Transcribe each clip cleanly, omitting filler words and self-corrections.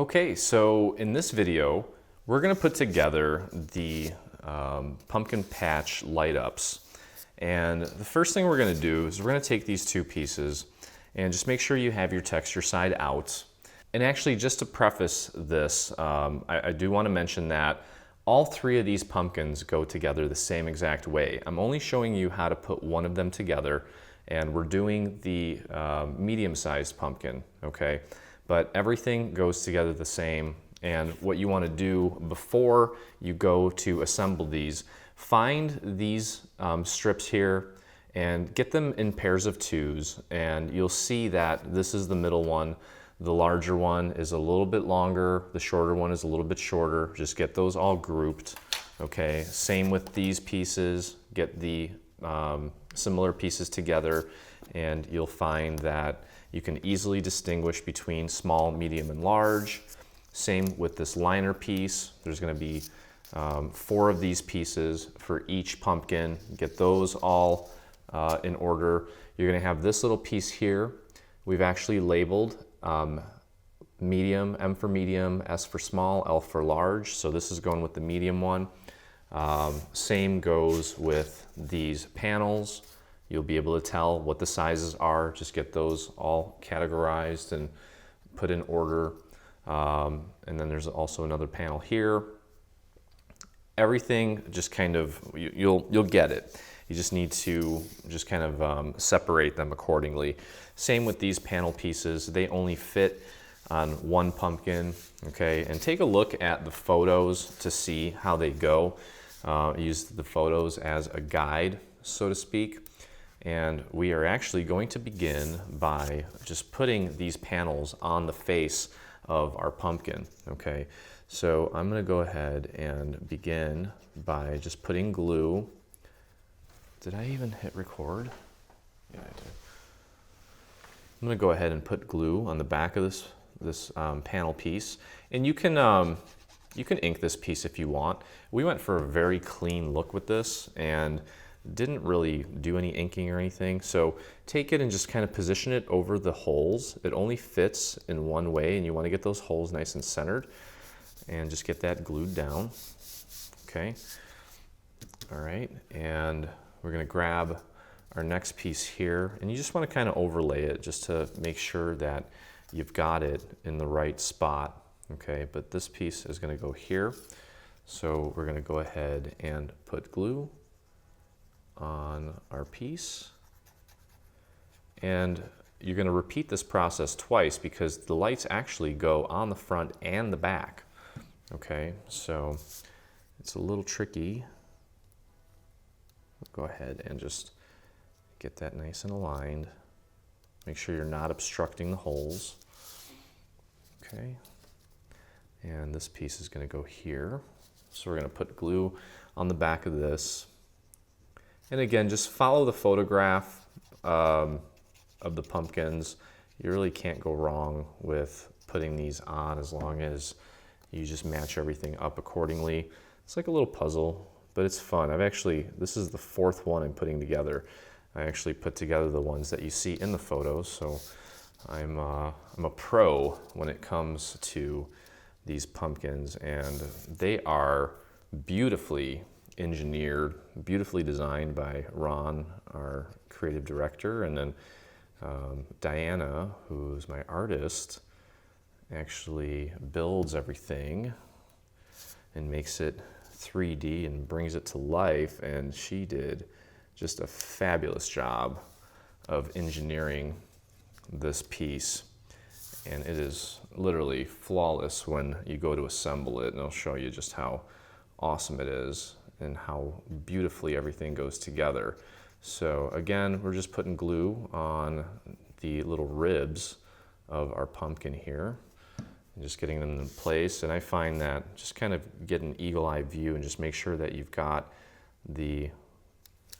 Okay, so in this video, we're gonna put together the pumpkin patch light ups. And the first thing we're gonna do is we're gonna take these two pieces and just make sure you have your texture side out. And actually, just to preface this, I do wanna mention that all three of these pumpkins go together the same exact way. I'm only showing you how to put one of them together, and we're doing the medium-sized pumpkin, okay? But everything goes together the same. And what you want to do before you go to assemble these, find these strips here and get them in pairs of twos, and you'll see that this is the middle one. The larger one is a little bit longer, the shorter one is a little bit shorter. Just get those all grouped, okay? Same with these pieces, get the similar pieces together, and you'll find that you can easily distinguish between small, medium, and large. Same with this liner piece. There's gonna be 4 of these pieces for each pumpkin. Get those all in order. You're gonna have this little piece here. We've actually labeled medium, M for medium, S for small, L for large. So this is going with the medium one. Same goes with these panels. You'll be able to tell what the sizes are. Just get those all categorized and put in order. And then there's also another panel here. Everything just kind of, you'll get it. You just need to just kind of separate them accordingly. Same with these panel pieces. They only fit on one pumpkin, okay? And take a look at the photos to see how they go. Use the photos as a guide, so to speak. And we are actually going to begin by just putting these panels on the face of our pumpkin, okay? So I'm gonna go ahead and begin by just putting glue. Did I even hit record? Yeah, I did. I'm gonna go ahead and put glue on the back of this panel piece. And you can ink this piece if you want. We went for a very clean look with this and didn't really do any inking or anything. So take it and just kind of position it over the holes. It only fits in one way, and you want to get those holes nice and centered, and just get that glued down. Okay. All right. And we're going to grab our next piece here, and you just want to kind of overlay it just to make sure that you've got it in the right spot. Okay. But this piece is going to go here. So we're going to go ahead and put glue on our piece, and you're going to repeat this process twice because the lights actually go on the front and the back. Okay, so it's a little tricky. Go ahead and just get that nice and aligned. Make sure you're not obstructing the holes. Okay, and this piece is going to go here. So we're going to put glue on the back of this. And again, just follow the photograph of the pumpkins. You really can't go wrong with putting these on as long as you just match everything up accordingly. It's like a little puzzle, but it's fun. This is the 4th one I'm putting together. I actually put together the ones that you see in the photos, so I'm a pro when it comes to these pumpkins, and they are beautifully engineered, beautifully designed by Ron, our creative director, and then Diana, who's my artist, actually builds everything and makes it 3D and brings it to life, and she did just a fabulous job of engineering this piece, and it is literally flawless when you go to assemble it, and I'll show you just how awesome it is and how beautifully everything goes together. So again, we're just putting glue on the little ribs of our pumpkin here and just getting them in place. And I find that just kind of get an eagle-eye view and just make sure that you've got the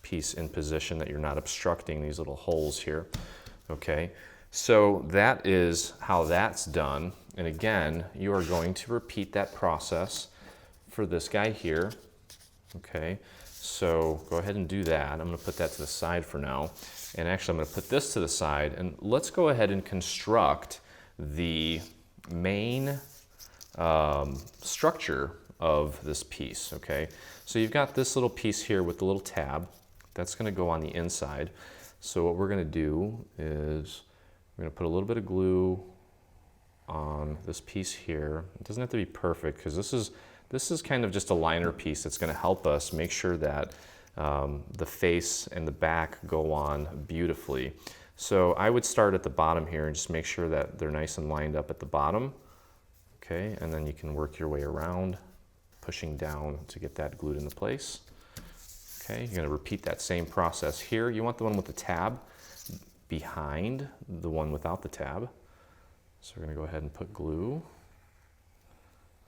piece in position, that you're not obstructing these little holes here. Okay, so that is how that's done. And again, you are going to repeat that process for this guy here. Okay, so go ahead and do that. I'm going to put that to the side for now. And actually, I'm going to put this to the side. And let's go ahead and construct the main structure of this piece, okay? So you've got this little piece here with the little tab. That's gonna go on the inside. So what we're gonna do is we're gonna put a little bit of glue on this piece here. It doesn't have to be perfect because this is kind of just a liner piece that's gonna help us make sure that the face and the back go on beautifully. So I would start at the bottom here and just make sure that they're nice and lined up at the bottom. Okay, and then you can work your way around, pushing down to get that glued into place. Okay, you're gonna repeat that same process here. You want the one with the tab behind the one without the tab. So we're gonna go ahead and put glue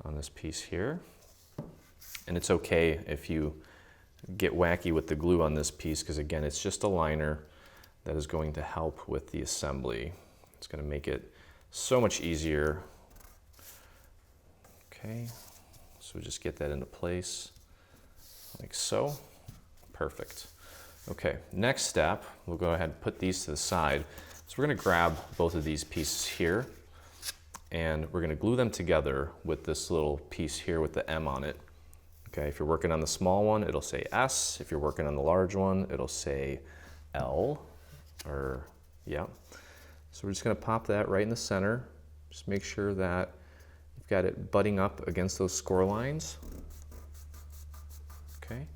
on this piece here. And it's okay if you get wacky with the glue on this piece, because again, it's just a liner that is going to help with the assembly. It's gonna make it so much easier. Okay, so just get that into place like so. Perfect. Okay, next step, we'll go ahead and put these to the side. So we're gonna grab both of these pieces here and we're gonna glue them together with this little piece here with the M on it. Okay, if you're working on the small one, it'll say S. If you're working on the large one, it'll say L, or yeah. So we're just gonna pop that right in the center. Just make sure that you've got it butting up against those score lines. Okay.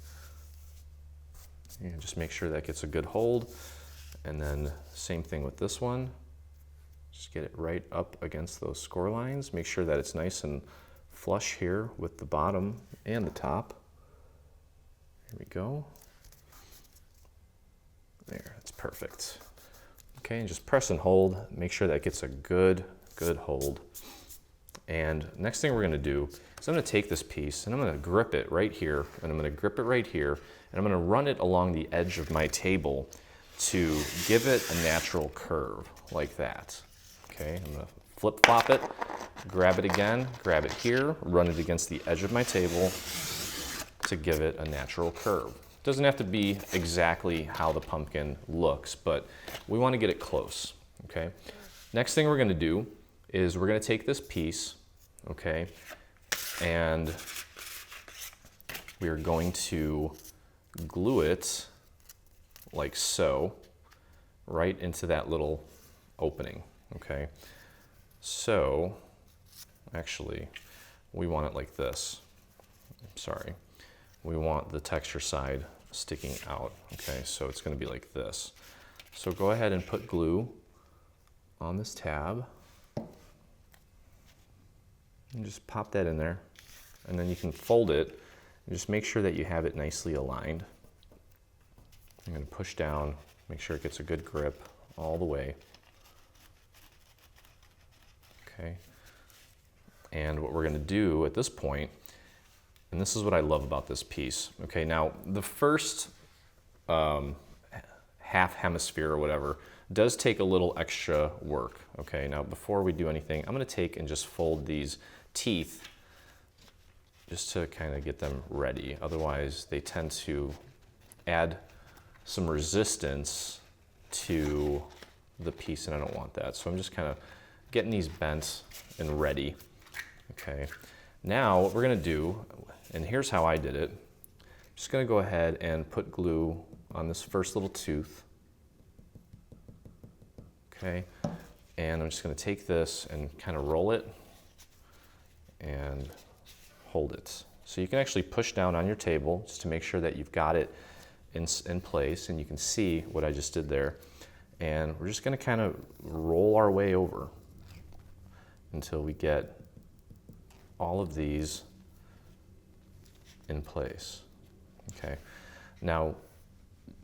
And just make sure that gets a good hold. And then same thing with this one. Just get it right up against those score lines. Make sure that it's nice and flush here with the bottom and the top. Here we go. There, that's perfect. Okay, and just press and hold. Make sure that gets a good hold. And next thing we're gonna do is I'm gonna take this piece and I'm gonna grip it right here, and I'm gonna grip it right here, and I'm gonna run it along the edge of my table to give it a natural curve like that. Okay, I'm gonna flip-flop it, grab it again, grab it here, run it against the edge of my table to give it a natural curve. It doesn't have to be exactly how the pumpkin looks, but we wanna get it close, okay? Next thing we're gonna do is we're gonna take this piece, okay, and we are going to glue it like so, right into that little opening, okay? So, actually, we want it like this. Sorry. We want the texture side sticking out, okay? So it's gonna be like this. So go ahead and put glue on this tab. And just pop that in there, and then you can fold it and just make sure that you have it nicely aligned. I'm going to push down, make sure it gets a good grip all the way. Okay. And what we're going to do at this point, and this is what I love about this piece. Okay, now the first half hemisphere or whatever does take a little extra work. Okay, now before we do anything, I'm going to take and just fold these teeth just to kind of get them ready. Otherwise, they tend to add some resistance to the piece, and I don't want that. So I'm just kind of getting these bent and ready. Okay, now what we're gonna do, and here's how I did it. I'm just gonna go ahead and put glue on this first little tooth. Okay, and I'm just gonna take this and kind of roll it and hold it. So you can actually push down on your table just to make sure that you've got it in place, and you can see what I just did there. And we're just gonna kind of roll our way over until we get all of these in place. Okay, now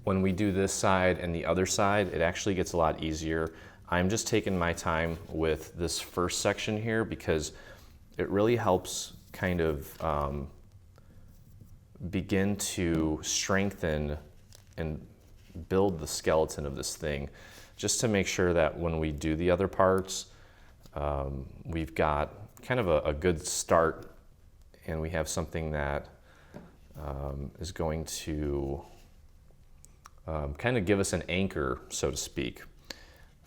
when we do this side and the other side, it actually gets a lot easier. I'm just taking my time with this first section here because it really helps kind of begin to strengthen and build the skeleton of this thing, just to make sure that when we do the other parts, we've got kind of a good start, and we have something that is going to kind of give us an anchor, so to speak,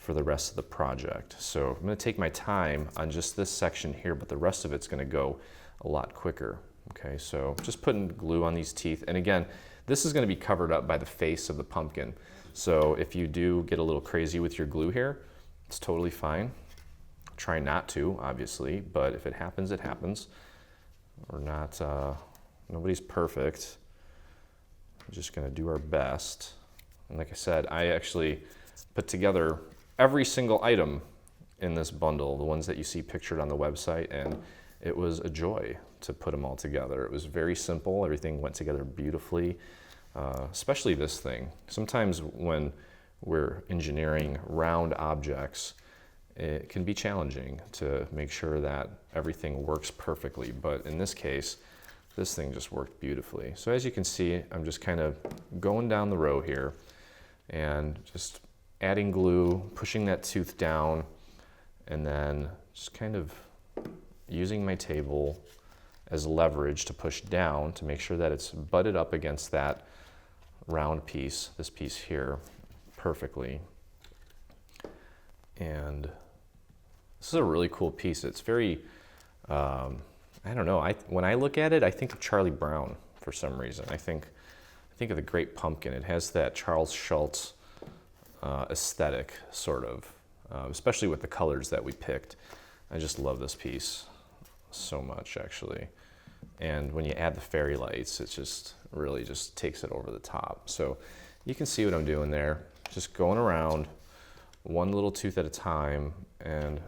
for the rest of the project. So I'm going to take my time on just this section here, but the rest of it's going to go a lot quicker. Okay, so just putting glue on these teeth. And again, this is going to be covered up by the face of the pumpkin. So if you do get a little crazy with your glue here, it's totally fine. Try not to, obviously, but if it happens, it happens. We're not, nobody's perfect. We're just going to do our best. And like I said, I actually put together every single item in this bundle, the ones that you see pictured on the website, and it was a joy to put them all together. It was very simple. Everything went together beautifully, especially this thing. Sometimes when we're engineering round objects, it can be challenging to make sure that everything works perfectly. But in this case, this thing just worked beautifully. So as you can see, I'm just kind of going down the row here and just adding glue, pushing that tooth down, and then just kind of using my table as leverage to push down to make sure that it's butted up against that round piece, this piece here, perfectly. And this is a really cool piece. It's very, I don't know, when I look at it, I think of Charlie Brown for some reason. I think of the Great Pumpkin. It has that Charles Schultz aesthetic, sort of, especially with the colors that we picked. I just love this piece so much, actually. And when you add the fairy lights, it just really just takes it over the top. So you can see what I'm doing there, just going around one little tooth at a time. And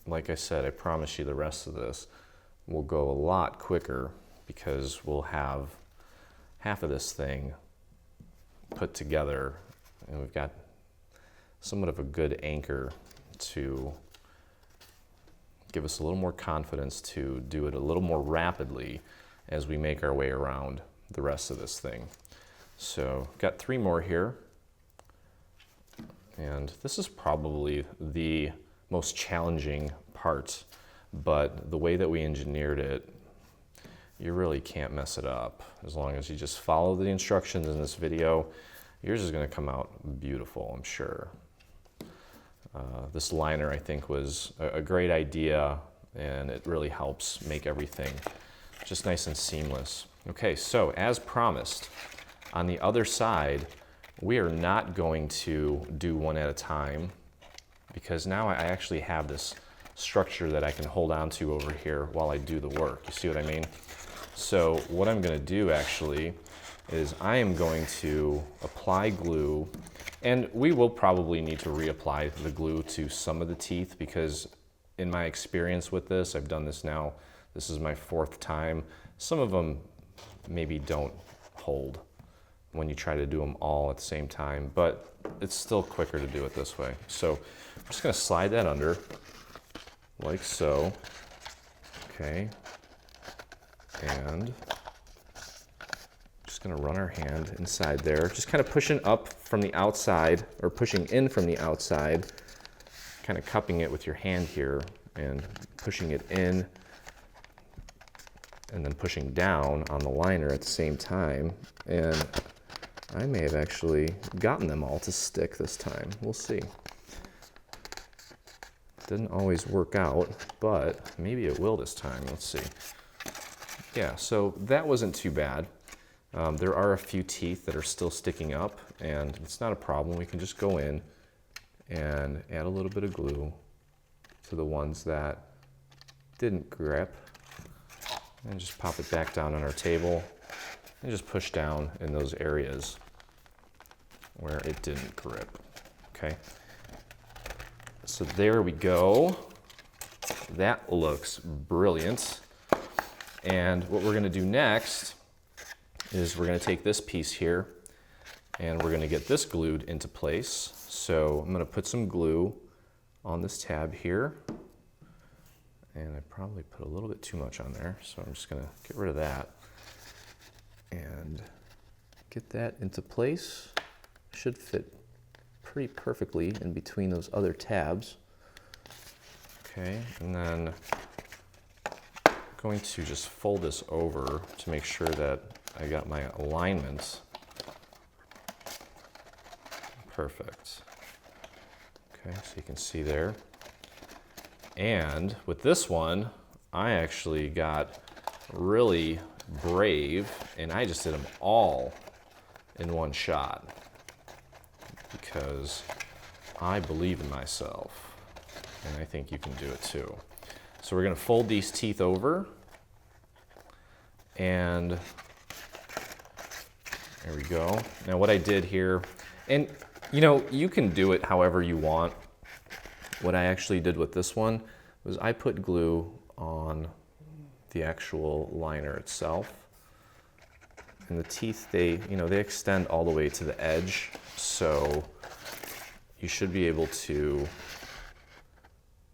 like I said, I promise you the rest of this will go a lot quicker because we'll have half of this thing put together, and we've got somewhat of a good anchor to give us a little more confidence to do it a little more rapidly as we make our way around the rest of this thing. So got 3 more here, and this is probably the most challenging part, but the way that we engineered it, you really can't mess it up. As long as you just follow the instructions in this video, yours is going to come out beautiful, I'm sure. This liner, I think, was a great idea, and it really helps make everything just nice and seamless. Okay, so as promised, on the other side, we are not going to do one at a time, because now I actually have this structure that I can hold on to over here while I do the work. You see what I mean? So what I'm going to do actually is I am going to apply glue, and we will probably need to reapply the glue to some of the teeth, because in my experience with this, I've done this now, this is my 4th time. Some of them maybe don't hold when you try to do them all at the same time, but it's still quicker to do it this way. So I'm just going to slide that under like so. Okay. And just going to run our hand inside there, just kind of pushing up from the outside, or pushing in from the outside, kind of cupping it with your hand here and pushing it in, and then pushing down on the liner at the same time. And I may have actually gotten them all to stick this time. We'll see. Didn't always work out, but maybe it will this time. Let's see. Yeah, so that wasn't too bad. There are a few teeth that are still sticking up, and it's not a problem. We can just go in and add a little bit of glue to the ones that didn't grip, and just pop it back down on our table and just push down in those areas where it didn't grip. Okay, so there we go. That looks brilliant. And what we're going to do next is we're going to take this piece here and we're going to get this glued into place. So I'm going to put some glue on this tab here, and I probably put a little bit too much on there, so I'm just going to get rid of that and get that into place. Should fit pretty perfectly in between those other tabs. Okay, and then I'm going to just fold this over to make sure that I got my alignment perfect. Okay, so you can see there. And with this one, I actually got really brave and I just did them all in one shot because I believe in myself and I think you can do it too. So we're gonna fold these teeth over and there we go. Now what I did here, and you know, you can do it however you want. What I actually did with this one was I put glue on the actual liner itself. And the teeth, they extend all the way to the edge. So you should be able to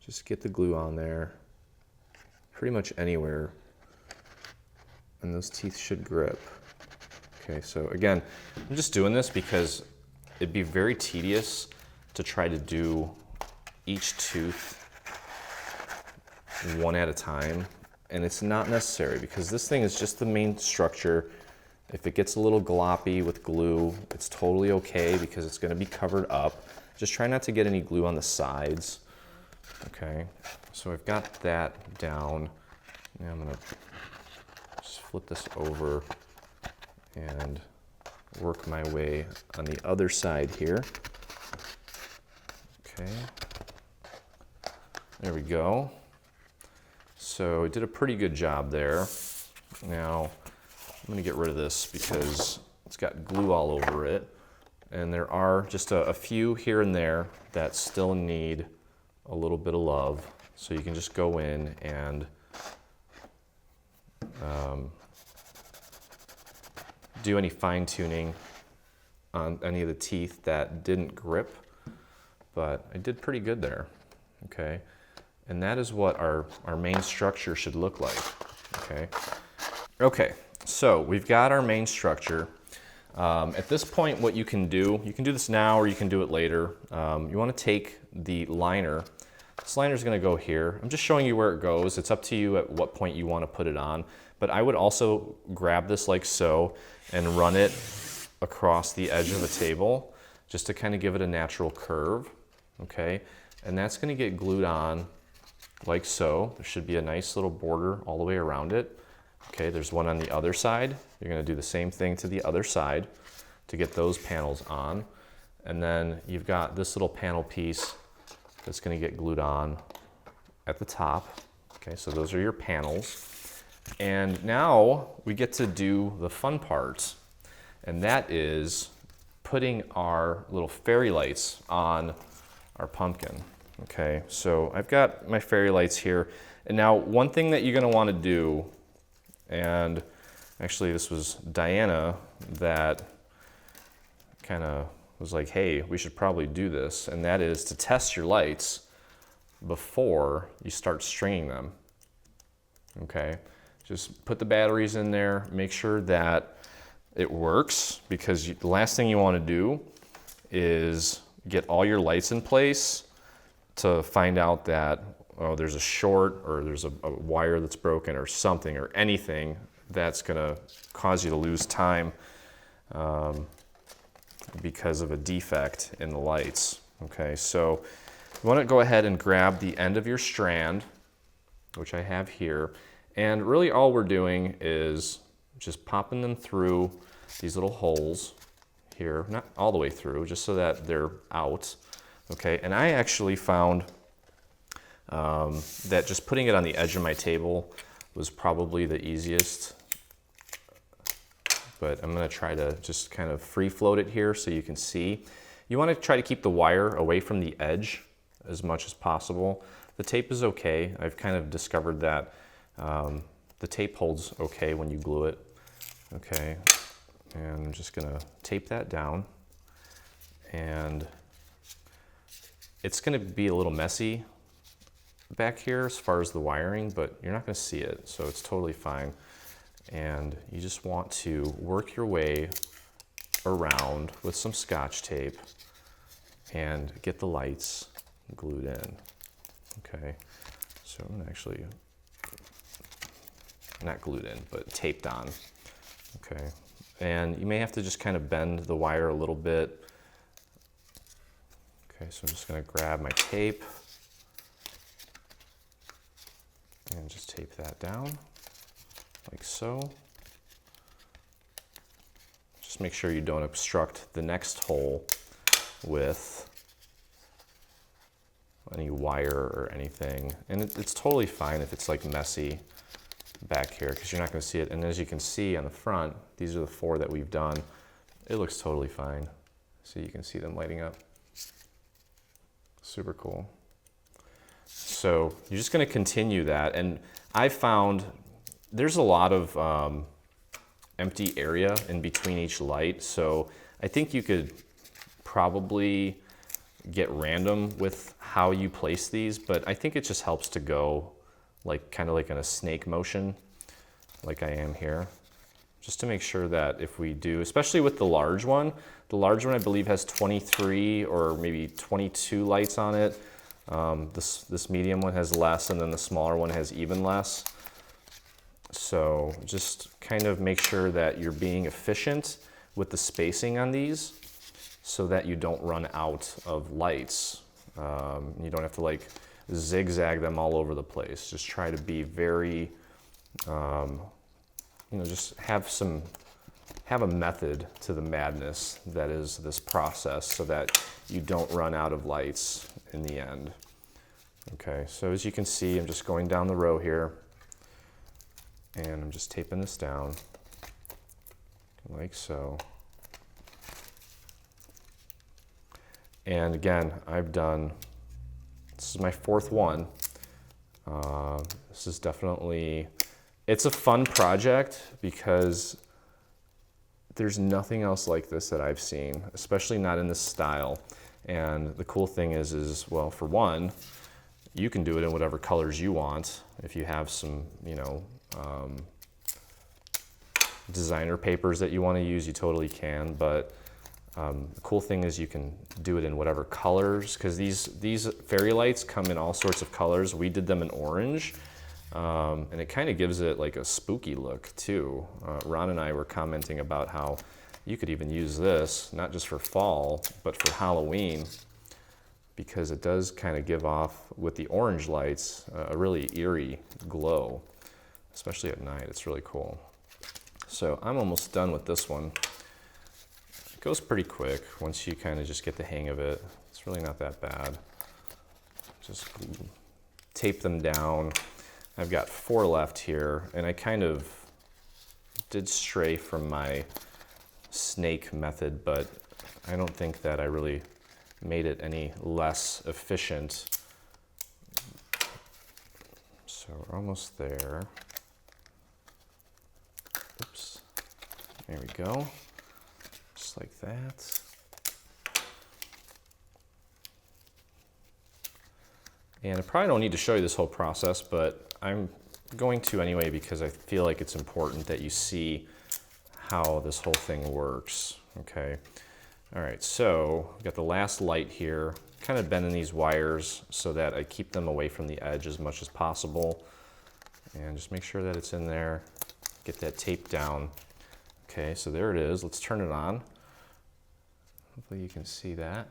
just get the glue on there pretty much anywhere. And those teeth should grip. Okay, so again, I'm just doing this because it'd be very tedious to try to do each tooth one at a time, and it's not necessary because this thing is just the main structure. If it gets a little gloppy with glue, it's totally okay because it's going to be covered up. Just try not to get any glue on the sides. Okay, so I've got that down. Now I'm going to just flip this over and work my way on the other side here. Okay. There we go. So I did a pretty good job there. Now I'm going to get rid of this because it's got glue all over it. And there are just a few here and there that still need a little bit of love. So you can just go in and do any fine tuning on any of the teeth that didn't grip. But I did pretty good there. Okay. And that is what our main structure should look like, okay? Okay, so we've got our main structure. At this point, what you can do this now or you can do it later. You wanna take the liner. This liner's gonna go here. I'm just showing you where it goes. It's up to you at what point you wanna put it on. But I would also grab this like so and run it across the edge of the table just to kind of give it a natural curve, okay? And that's gonna get glued on like so. There should be a nice little border all the way around it. Okay, there's one on the other side. You're gonna do the same thing to the other side to get those panels on. And then you've got this little panel piece that's gonna get glued on at the top. Okay, so those are your panels. And now we get to do the fun part, and that is putting our little fairy lights on our pumpkin. Okay, so I've got my fairy lights here. And now one thing that you're gonna wanna do, and actually this was Diana that kind of was like, hey, we should probably do this. And that is to test your lights before you start stringing them. Okay, just put the batteries in there, make sure that it works, because the last thing you wanna do is get all your lights in place to find out that, oh, there's a short or there's a wire that's broken or something or anything that's gonna cause you to lose time because of a defect in the lights. Okay, so you wanna go ahead and grab the end of your strand, which I have here, and really all we're doing is just popping them through these little holes here, not all the way through, just so that they're out. Okay, and I actually found that just putting it on the edge of my table was probably the easiest. But I'm gonna try to just kind of free float it here so you can see. You wanna try to keep the wire away from the edge as much as possible. The tape is okay. I've kind of discovered that the tape holds okay when you glue it. Okay, and I'm just gonna tape that down. And it's gonna be a little messy back here as far as the wiring, but you're not gonna see it, so it's totally fine. And you just want to work your way around with some Scotch tape and get the lights glued in. Okay, so I'm gonna actually, not glued in, but taped on. Okay, and you may have to just kind of bend the wire a little bit. Okay, so I'm just gonna grab my tape and just tape that down like so. Just make sure you don't obstruct the next hole with any wire or anything. And it's totally fine if it's like messy back here because you're not gonna see it. And as you can see on the front, these are the 4 that we've done. It looks totally fine. So you can see them lighting up. Super cool. So you're just gonna continue that. And I found there's a lot of empty area in between each light. So I think you could probably get random with how you place these, but I think it just helps to go like kind of like in a snake motion, like I am here, just to make sure that if we do, especially with the large one I believe has 23 or maybe 22 lights on it. This medium one has less, and then the smaller one has even less. So just kind of make sure that you're being efficient with the spacing on these so that you don't run out of lights. You don't have to like zigzag them all over the place. Just try to be very, just have a method to the madness that is this process so that you don't run out of lights in the end. Okay, so as you can see, I'm just going down the row here and I'm just taping this down like so. And again, this is my 4th one. This is definitely, it's a fun project because there's nothing else like this that I've seen, especially not in this style. And the cool thing is well, for one, you can do it in whatever colors you want. If you have some, designer papers that you want to use, you totally can. But the cool thing is you can do it in whatever colors, because these fairy lights come in all sorts of colors. We did them in orange, and it kind of gives it like a spooky look too. Ron and I were commenting about how you could even use this, not just for fall, but for Halloween, because it does kind of give off, with the orange lights, a really eerie glow, especially at night. It's really cool. So I'm almost done with this one. It goes pretty quick once you kind of just get the hang of it. It's really not that bad. Just tape them down. I've got 4 left here, and I kind of did stray from my snake method, but I don't think that I really made it any less efficient. So we're almost there. Oops, there we go, just like that. And I probably don't need to show you this whole process, but I'm going to anyway because I feel like it's important that you see how this whole thing works, okay? All right, so I've got the last light here, kind of bending these wires so that I keep them away from the edge as much as possible. And just make sure that it's in there, get that tape down. Okay, so there it is. Let's turn it on. Hopefully you can see that.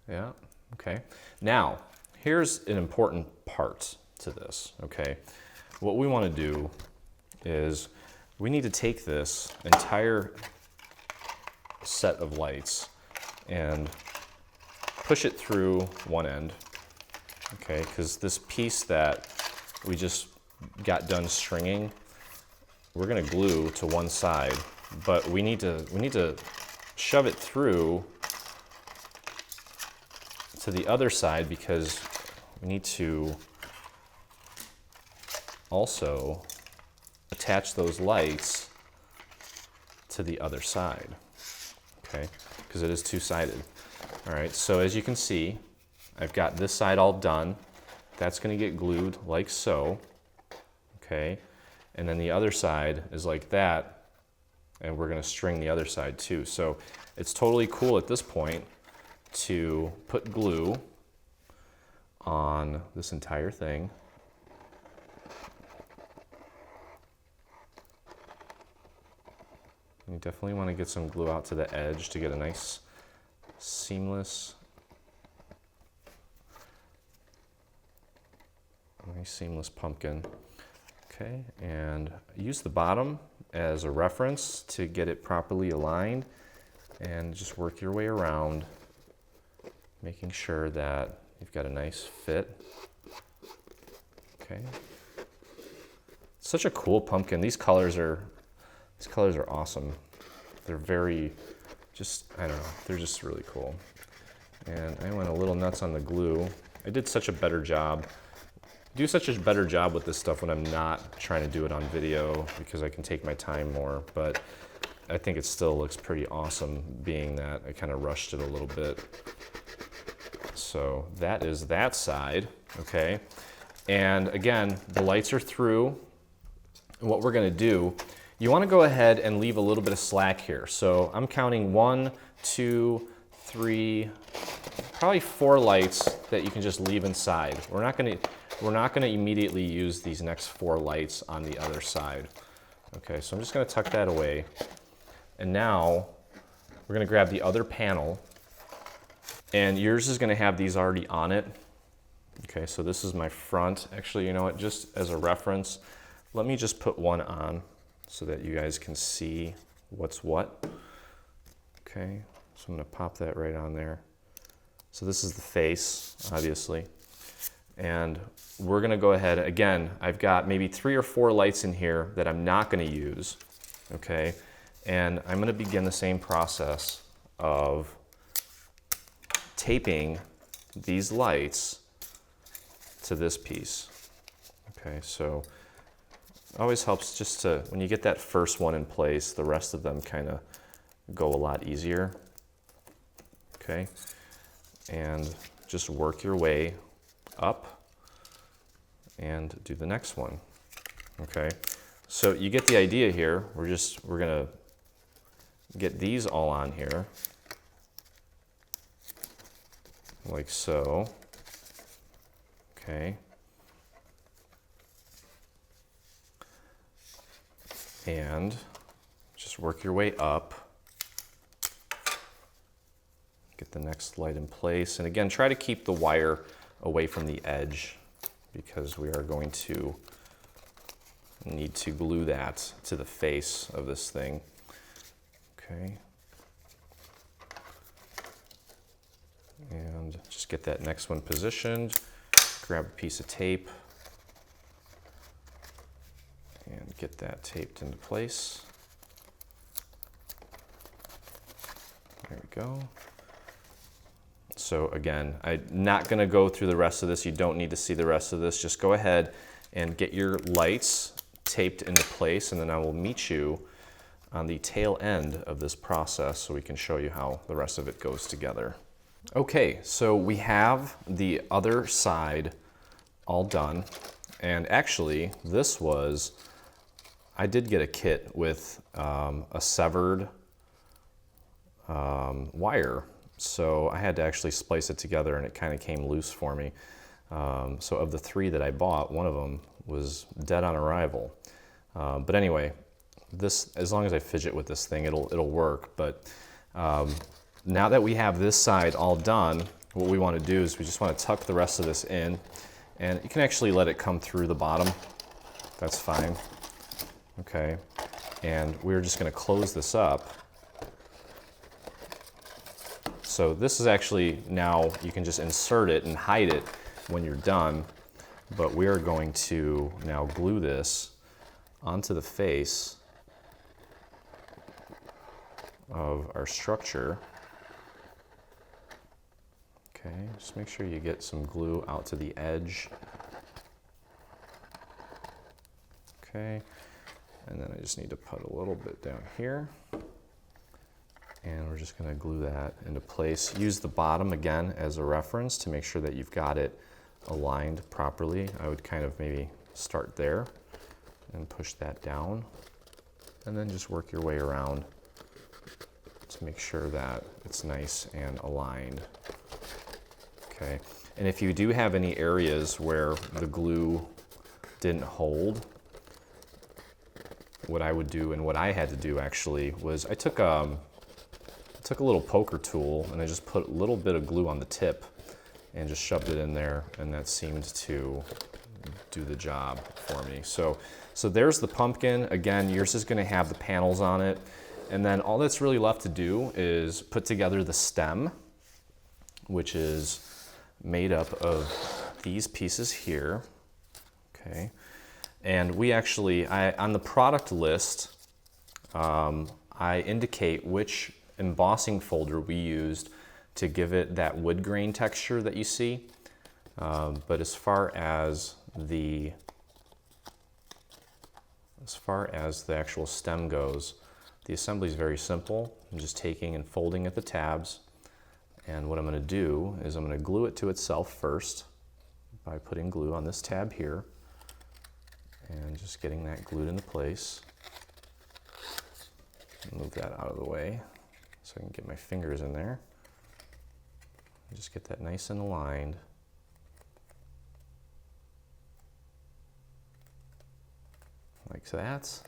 Yeah, okay. Now, here's an important part to this, okay? What we want to do is we need to take this entire set of lights and push it through one end, okay? Because this piece that we just got done stringing, we're gonna glue to one side, but we need to shove it through to the other side because we need to also attach those lights to the other side, okay? Because it is two-sided. All right, so as you can see, I've got this side all done. That's gonna get glued like so, okay? And then the other side is like that, and we're gonna string the other side too. So it's totally cool at this point to put glue on this entire thing. You definitely want to get some glue out to the edge to get a nice seamless Nice seamless pumpkin. Okay, and use the bottom as a reference to get it properly aligned, and just work your way around, making sure that you've got a nice fit. Okay. Such a cool pumpkin. These colors are awesome. They're very, I don't know, they're just really cool. And I went a little nuts on the glue. I did such a better job. Do such a better job with this stuff when I'm not trying to do it on video, because I can take my time more, but I think it still looks pretty awesome, being that I kind of rushed it a little bit. So that is that side, okay? And again, the lights are through. And what we're gonna do, you wanna go ahead and leave a little bit of slack here. So I'm counting 1, 2, 3, probably 4 lights that you can just leave inside. We're not gonna immediately use these next 4 lights on the other side. Okay, so I'm just gonna tuck that away. And now we're gonna grab the other panel, and yours is gonna have these already on it. Okay, so this is my front. Actually, you know what, just as a reference, let me just put one on so that you guys can see what's what. Okay, so I'm gonna pop that right on there. So this is the face, obviously. And we're gonna go ahead, again, I've got maybe 3 or 4 lights in here that I'm not gonna use, okay? And I'm gonna begin the same process of taping these lights to this piece. Okay, so it always helps just to, when you get that first one in place, the rest of them kind of go a lot easier. Okay, and just work your way up and do the next one. Okay, so you get the idea here. We're gonna get these all on here, like so. Okay. And just work your way up. Get the next light in place. And again, try to keep the wire away from the edge, because we are going to need to glue that to the face of this thing. Okay. And just get that next one positioned. Grab a piece of tape and get that taped into place. There we go. So again, I'm not gonna go through the rest of this. You don't need to see the rest of this. Just go ahead and get your lights taped into place, and then I will meet you on the tail end of this process so we can show you how the rest of it goes together. Okay, so we have the other side all done. And actually, this was, I did get a kit with a severed wire. So I had to actually splice it together, and it kind of came loose for me. So of the 3 that I bought, one of them was dead on arrival. But anyway, this, as long as I fidget with this thing, it'll work. But now that we have this side all done, what we want to do is we just want to tuck the rest of this in, and you can actually let it come through the bottom. That's fine. Okay, and we're just going to close this up. So this is actually, now you can just insert it and hide it when you're done, but we are going to now glue this onto the face of our structure. Okay, just make sure you get some glue out to the edge. Okay, and then I just need to put a little bit down here. And we're just gonna glue that into place. Use the bottom again as a reference to make sure that you've got it aligned properly. I would kind of maybe start there and push that down, and then just work your way around to make sure that it's nice and aligned. Okay, and if you do have any areas where the glue didn't hold, what I would do, and what I had to do actually, was I took a little poker tool and I just put a little bit of glue on the tip and just shoved it in there, and that seemed to do the job for me. So there's the pumpkin. Again, yours is gonna have the panels on it. And then all that's really left to do is put together the stem, which is made up of these pieces here, okay? And we actually, on the product list, I indicate which embossing folder we used to give it that wood grain texture that you see. But as far as the actual stem goes, the assembly is very simple. I'm just taking and folding at the tabs. And what I'm going to do is I'm going to glue it to itself first by putting glue on this tab here and just getting that glued into place. Move that out of the way so I can get my fingers in there. Just get that nice and aligned. Like that.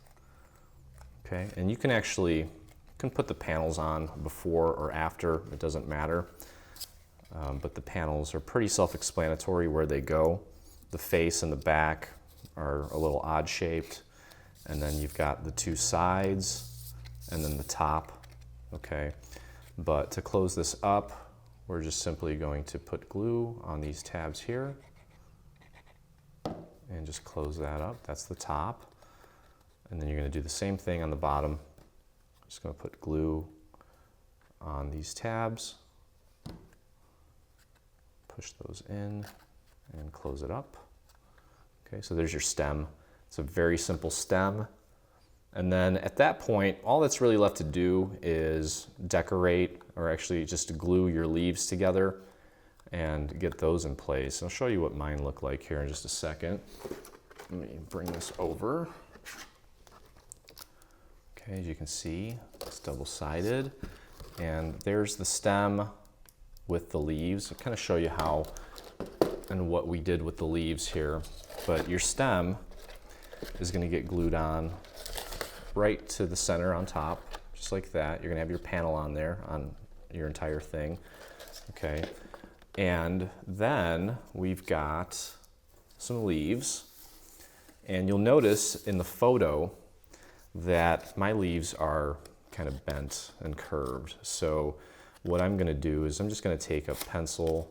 Okay, and you can put the panels on before or after, it doesn't matter. But the panels are pretty self-explanatory where they go. The face and the back are a little odd shaped. And then you've got the two sides and then the top, okay? But to close this up, we're just simply going to put glue on these tabs here and just close that up. That's the top. And then you're going to do the same thing on the bottom. Just going to put glue on these tabs, push those in and close it up. Okay, so there's your stem. It's a very simple stem. And then at that point, all that's really left to do is decorate, or actually just glue your leaves together and get those in place. I'll show you what mine look like here in just a second. Let me bring this over. Okay, as you can see, it's double-sided. And there's the stem with the leaves. I'll kind of show you how and what we did with the leaves here. But your stem is going to get glued on right to the center on top, just like that. You're going to have your panel on there on your entire thing. Okay, and then we've got some leaves. And you'll notice in the photo that my leaves are kind of bent and curved. So what I'm going to do is I'm just going to take a pencil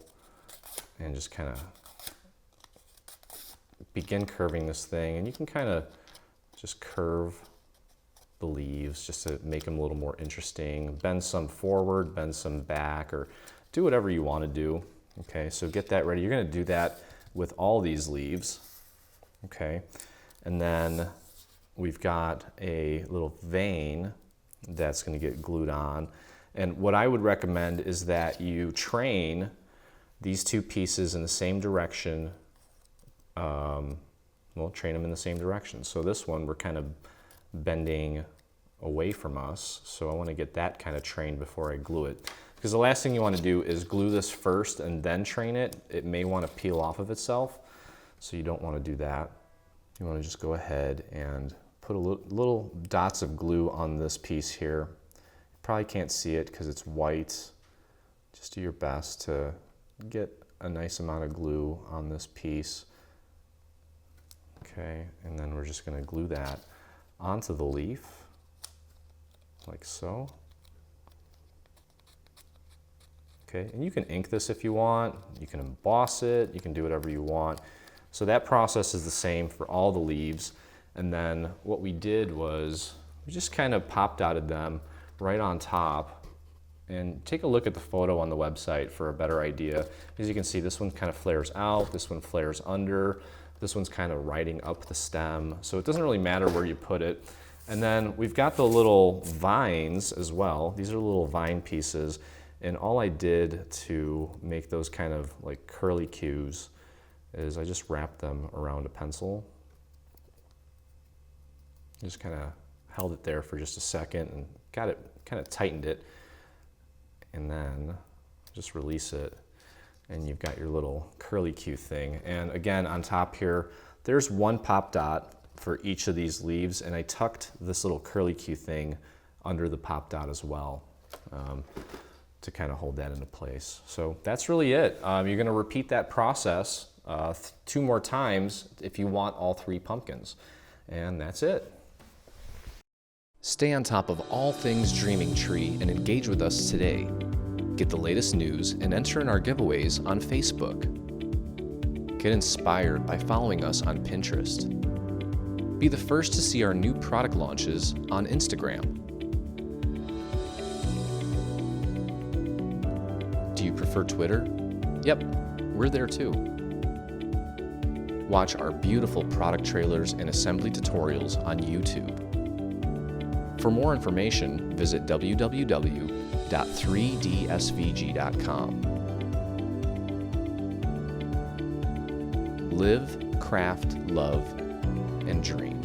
and just kind of begin curving this thing. And you can kind of just curve the leaves just to make them a little more interesting. Bend some forward, bend some back, or do whatever you want to do. Okay, so get that ready. You're going to do that with all these leaves. Okay, and then we've got a little vein that's going to get glued on. And what I would recommend is that you train these two pieces in the same direction. Train them in the same direction. So this one, we're kind of bending away from us. So I want to get that kind of trained before I glue it. Because the last thing you want to do is glue this first and then train it. It may want to peel off of itself. So you don't want to do that. You want to just go ahead and put a little dots of glue on this piece here. You probably can't see it because it's white. Just do your best to get a nice amount of glue on this piece. Okay, and then we're just going to glue that onto the leaf, like so. Okay, and you can ink this if you want, you can emboss it, you can do whatever you want. So that process is the same for all the leaves. And then what we did was we just kind of pop dotted them right on top. And take a look at the photo on the website for a better idea. As you can see, this one kind of flares out, this one flares under, this one's kind of riding up the stem. So it doesn't really matter where you put it. And then we've got the little vines as well. These are little vine pieces. And all I did to make those kind of like curly cues is I just wrapped them around a pencil. Just kind of held it there for just a second and got it, kind of tightened it. And then just release it. And you've got your little curly cue thing. And again, on top here, there's one pop dot for each of these leaves. And I tucked this little curly cue thing under the pop dot as well. To kind of hold that into place. So that's really it. You're going to repeat that process 2 more times if you want all 3 pumpkins. And that's it. Stay on top of all things Dreaming Tree and engage with us today. Get the latest news and enter in our giveaways on Facebook. Get inspired by following us on Pinterest. Be the first to see our new product launches on Instagram. Do you prefer Twitter? Yep, we're there too. Watch our beautiful product trailers and assembly tutorials on YouTube. For more information, visit www.3dsvg.com. Live, craft, love, and dream.